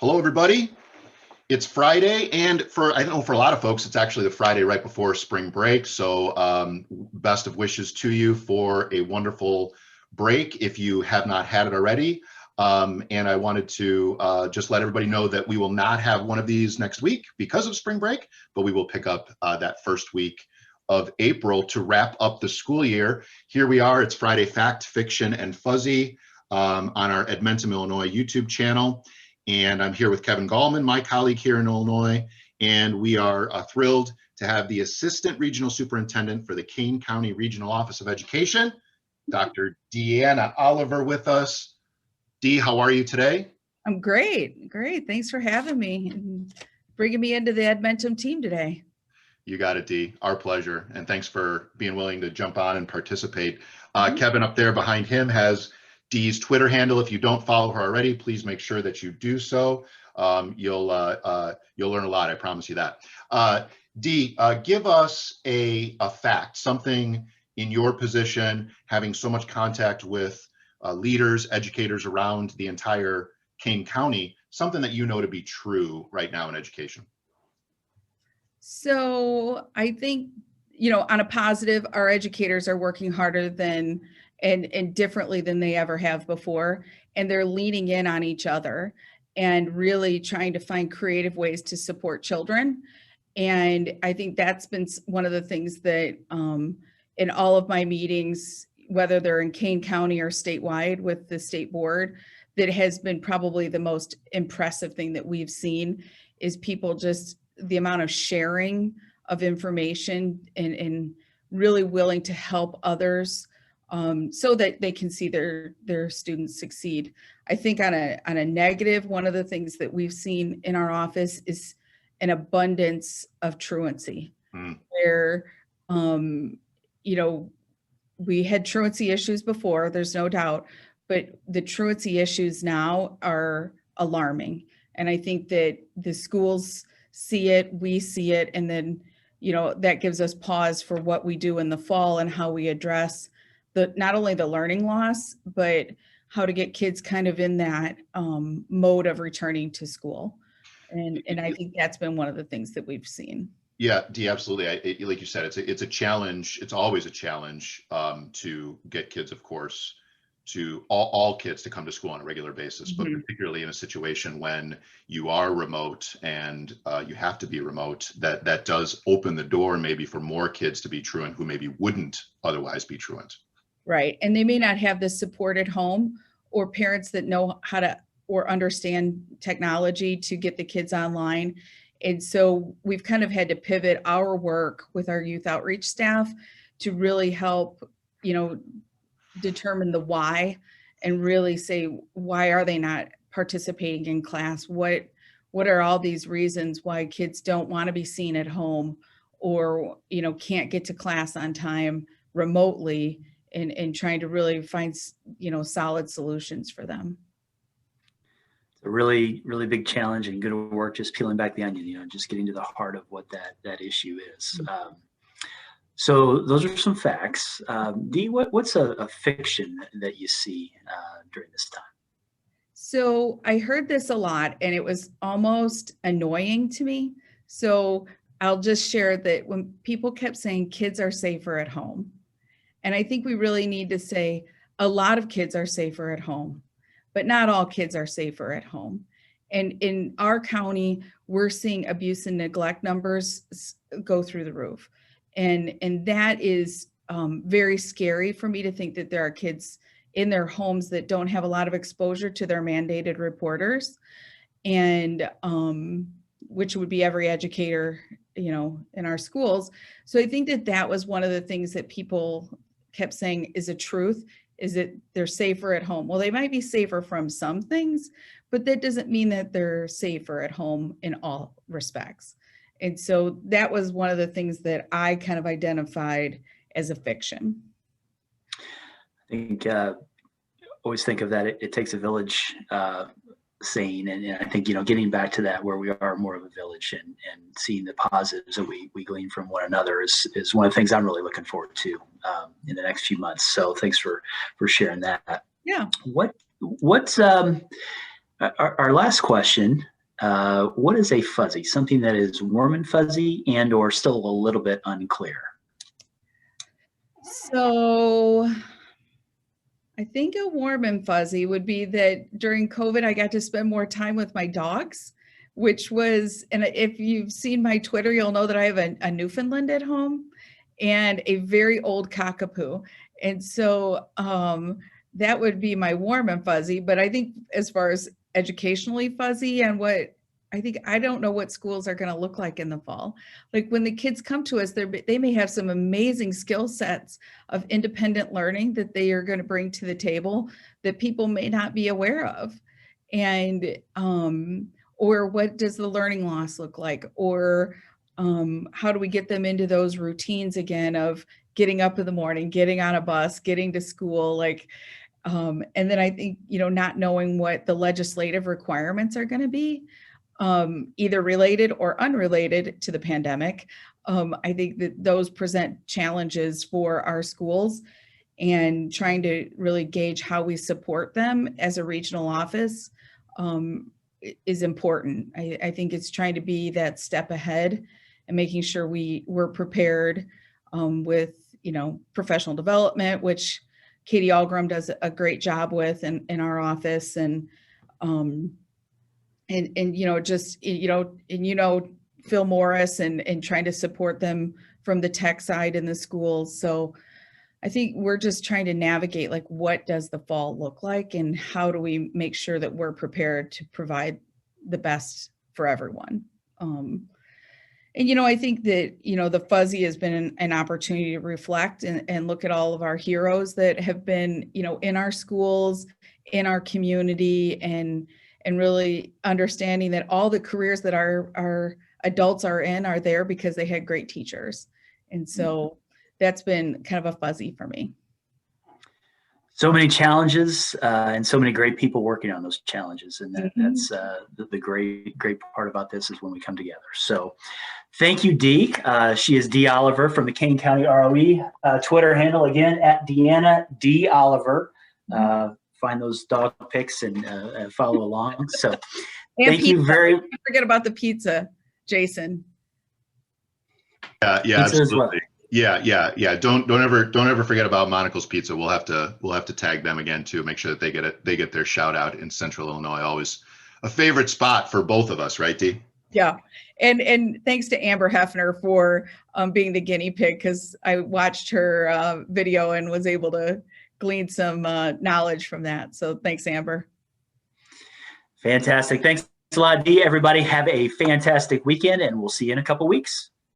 Hello, everybody. It's Friday, and I know for a lot of folks, it's actually the Friday right before spring break. So best of wishes to you for a wonderful break if you have not had it already. And I wanted to just let everybody know that we will not have one of these next week because of spring break, but we will pick up that first week of April to wrap up the school year. Here we are. It's Friday Fact, Fiction, and Fuzzy on our Edmentum, Illinois YouTube channel. And I'm here with Kevin Gallman, my colleague here in Illinois, and we are thrilled to have the Assistant Regional Superintendent for the Kane County Regional Office of Education, Dr. Deanna Oliver, with us. Dee, how are you today? I'm great. Thanks for having me and bringing me into the Edmentum team today. You got it, Dee. Our pleasure. And thanks for being willing to jump on and participate. Kevin up there behind him has Dee's Twitter handle. If you don't follow her already, please make sure that you do so. You'll learn a lot. I promise you that. Dee, give us a fact, something in your position, having so much contact with leaders, educators around the entire Kane County, something that you know to be true right now in education. So I think, on a positive, our educators are working harder than and differently than they ever have before. And they're leaning in on each other and really trying to find creative ways to support children. And I think that's been one of the things that in all of my meetings, whether they're in Kane County or statewide with the state board, that has been probably the most impressive thing that we've seen is people just the amount of sharing of information and really willing to help others so that they can see their students succeed. I think on a negative, one of the things that we've seen in our office is an abundance of truancy, where we had truancy issues before, there's no doubt, but the truancy issues now are alarming. And I think that the schools see it, we see it, and then, that gives us pause for what we do in the fall and how we address not only the learning loss, but how to get kids kind of in that mode of returning to school. And I think that's been one of the things that we've seen. Yeah, Dee, absolutely. Like you said, it's a challenge. It's always a challenge to get kids, of course, to all kids to come to school on a regular basis, but particularly in a situation when you are remote and you have to be remote, that does open the door maybe for more kids to be truant who maybe wouldn't otherwise be truant. Right. And they may not have the support at home or parents that know how to or understand technology to get the kids online. And so we've kind of had to pivot our work with our youth outreach staff to really help, determine the why and really say, why are they not participating in class? What are all these reasons why kids don't want to be seen at home or, can't get to class on time remotely? And trying to really find, solid solutions for them. It's a really, really big challenge and good work just peeling back the onion, just getting to the heart of what that issue is. So those are some facts. Dee, what's a fiction that you see during this time? So I heard this a lot and it was almost annoying to me. So I'll just share that when people kept saying kids are safer at home, and I think we really need to say a lot of kids are safer at home, but not all kids are safer at home. And in our county, we're seeing abuse and neglect numbers go through the roof. And that is very scary for me to think that there are kids in their homes that don't have a lot of exposure to their mandated reporters, and which would be every educator, in our schools. So I think that was one of the things that people kept saying is a truth, is that they're safer at home. Well, they might be safer from some things, but that doesn't mean that they're safer at home in all respects. And so that was one of the things that I kind of identified as a fiction. I think always think of that. It takes a village saying, and I think getting back to that where we are more of a village and seeing the positives that we glean from one another is one of the things I'm really looking forward to in the next few months. So thanks for sharing that. Yeah. What's our last question what is a fuzzy? Something that is warm and fuzzy and or still a little bit unclear. So I think a warm and fuzzy would be that during COVID, I got to spend more time with my dogs, which was, and if you've seen my Twitter, you'll know that I have a Newfoundland at home and a very old cockapoo. And so that would be my warm and fuzzy. But I think as far as educationally fuzzy and what I don't know what schools are going to look like in the fall. Like when the kids come to us, they may have some amazing skill sets of independent learning that they are going to bring to the table that people may not be aware of. And, or what does the learning loss look like? Or how do we get them into those routines again of getting up in the morning, getting on a bus, getting to school, like, and then I think, not knowing what the legislative requirements are going to be, either related or unrelated to the pandemic. I think that those present challenges for our schools, and trying to really gauge how we support them as a regional office is important. I think it's trying to be that step ahead and making sure we're prepared with, professional development, which Katie Algrim does a great job with in our office, and Phil Morris and trying to support them from the tech side in the schools. So I think we're just trying to navigate, like, what does the fall look like and how do we make sure that we're prepared to provide the best for everyone. I think that, the fuzzy has been an opportunity to reflect and look at all of our heroes that have been, in our schools, in our community, and really understanding that all the careers that our adults are in are there because they had great teachers. And so that's been kind of a fuzzy for me. So many challenges and so many great people working on those challenges. And that's the great part about this is when we come together. So thank you, Dee. She is Dee Oliver from the Kane County ROE. Twitter handle again at Deanna D. Oliver. Find those dog pics and follow along. So thank you very much. Don't forget about the pizza, Jason. Yeah, pizza absolutely. Well. Yeah. Don't ever forget about Monocle's Pizza. We'll have to tag them again too. Make sure that they get their shout out in Central Illinois. Always a favorite spot for both of us, right, Dee? Yeah, and thanks to Amber Hefner for being the guinea pig, because I watched her video and was able to glean some knowledge from that. So thanks, Amber. Fantastic. Thanks a lot, Dee. Everybody have a fantastic weekend, and we'll see you in a couple weeks.